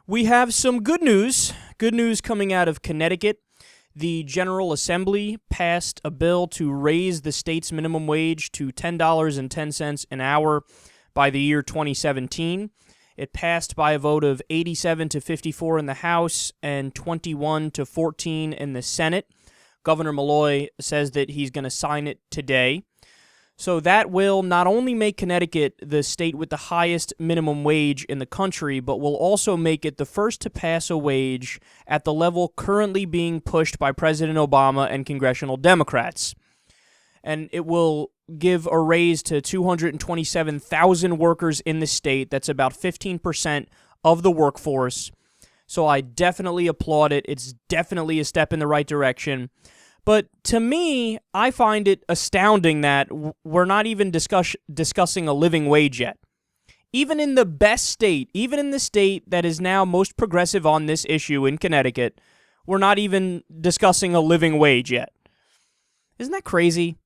We have some good news. Good news coming out of Connecticut. The General Assembly passed a bill to raise the state's minimum wage to $10.10 an hour by the year 2017. It passed by a vote of 87 to 54 in the House and 21 to 14 in the Senate. Governor Malloy says that he's going to sign it today. So that will not only make Connecticut the state with the highest minimum wage in the country, but will also make it the first to pass a wage at the level currently being pushed by President Obama and congressional Democrats. And it will give a raise to 227,000 workers in the state. That's about 15% of the workforce. So I definitely applaud it. It's definitely a step in the right direction. But to me, I find it astounding that we're not even discussing a living wage yet. Even in the best state, even in the state that is now most progressive on this issue in Connecticut, we're not even discussing a living wage yet. Isn't that crazy?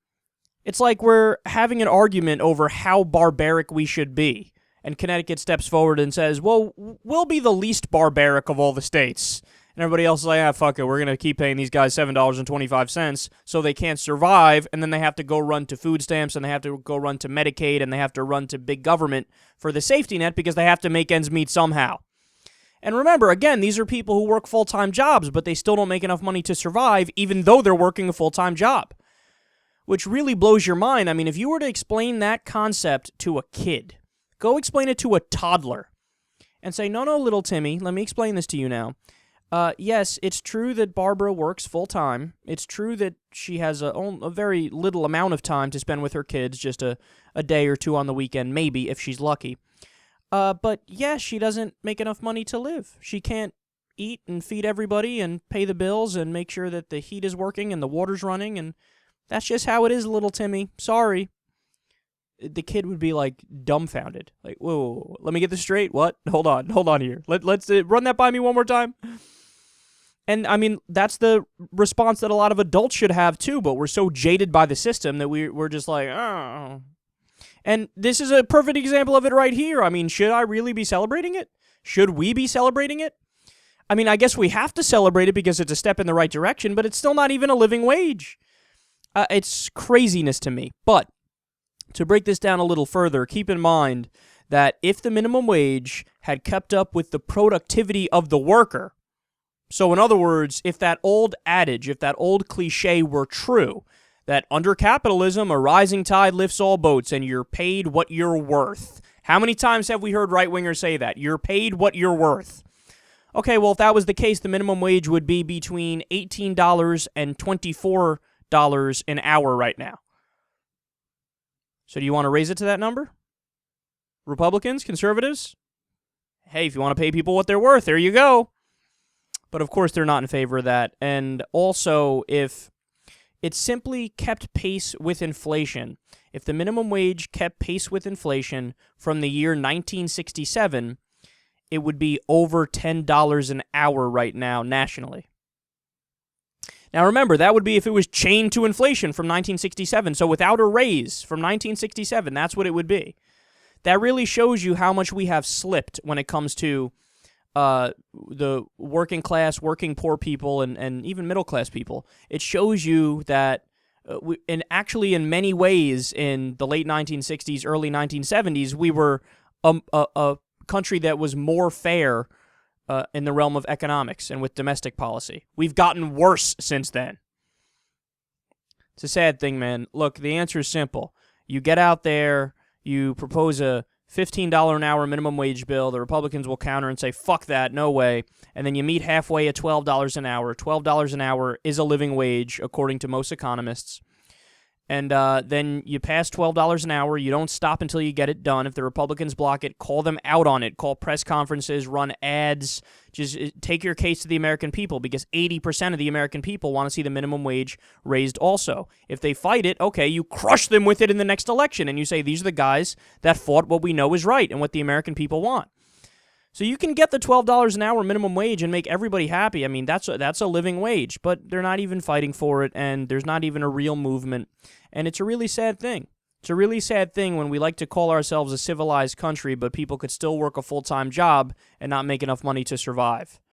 It's like we're having an argument over how barbaric we should be. And Connecticut steps forward and says, well, we'll be the least barbaric of all the states. And everybody else is like, fuck it, we're going to keep paying these guys $7.25 so they can't survive, and then they have to go run to food stamps, and they have to go run to Medicaid, and they have to run to big government for the safety net because they have to make ends meet somehow. And remember, again, these are people who work full-time jobs, but they still don't make enough money to survive, even though they're working a full-time job. Which really blows your mind. I mean, if you were to explain that concept to a kid, go explain it to a toddler, and say, no, little Timmy, let me explain this to you now. Yes, it's true that Barbara works full-time. It's true that she has a very little amount of time to spend with her kids, just a day or two on the weekend, maybe, if she's lucky. But, yeah, she doesn't make enough money to live. She can't eat and feed everybody and pay the bills and make sure that the heat is working and the water's running, and that's just how it is, little Timmy. Sorry. The kid would be, like, dumbfounded. Like, whoa, let me get this straight. What? Hold on here. Let's run that by me one more time. And, I mean, that's the response that a lot of adults should have, too, but we're so jaded by the system that we're just like, oh. And this is a perfect example of it right here. I mean, should I really be celebrating it? Should we be celebrating it? I mean, I guess we have to celebrate it because it's a step in the right direction, but it's still not even a living wage. It's craziness to me. But to break this down a little further, keep in mind that if the minimum wage had kept up with the productivity of the worker, so in other words, if that old adage, if that old cliche were true, that under capitalism, a rising tide lifts all boats and you're paid what you're worth. How many times have we heard right-wingers say that? You're paid what you're worth. Okay, well, if that was the case, the minimum wage would be between $18 and $24 an hour right now. So do you want to raise it to that number? Republicans, conservatives? Hey, if you want to pay people what they're worth, there you go. But of course they're not in favor of that. And also, if it simply kept pace with inflation, if the minimum wage kept pace with inflation from the year 1967, it would be over $10 an hour right now nationally. Now remember, that would be if it was chained to inflation from 1967. So without a raise from 1967, that's what it would be. That really shows you how much we have slipped when it comes to the working class, working poor people, and even middle class people. It shows you that, and actually in many ways in the late 1960s, early 1970s, we were a country that was more fair in the realm of economics and with domestic policy. We've gotten worse since then. It's a sad thing, man. Look, the answer is simple. You get out there, you propose a $15 an hour minimum wage bill, the Republicans will counter and say, fuck that, no way. And then you meet halfway at $12 an hour. $12 an hour is a living wage, according to most economists. And then you pass $12 an hour. You don't stop until you get it done. If the Republicans block it, call them out on it. Call press conferences, run ads. Just take your case to the American people, because 80% of the American people want to see the minimum wage raised also. If they fight it, okay, you crush them with it in the next election, and you say, these are the guys that fought what we know is right and what the American people want. So you can get the $12 an hour minimum wage and make everybody happy. I mean, that's a living wage, but they're not even fighting for it, and there's not even a real movement, and it's a really sad thing. It's a really sad thing when we like to call ourselves a civilized country, but people could still work a full-time job and not make enough money to survive.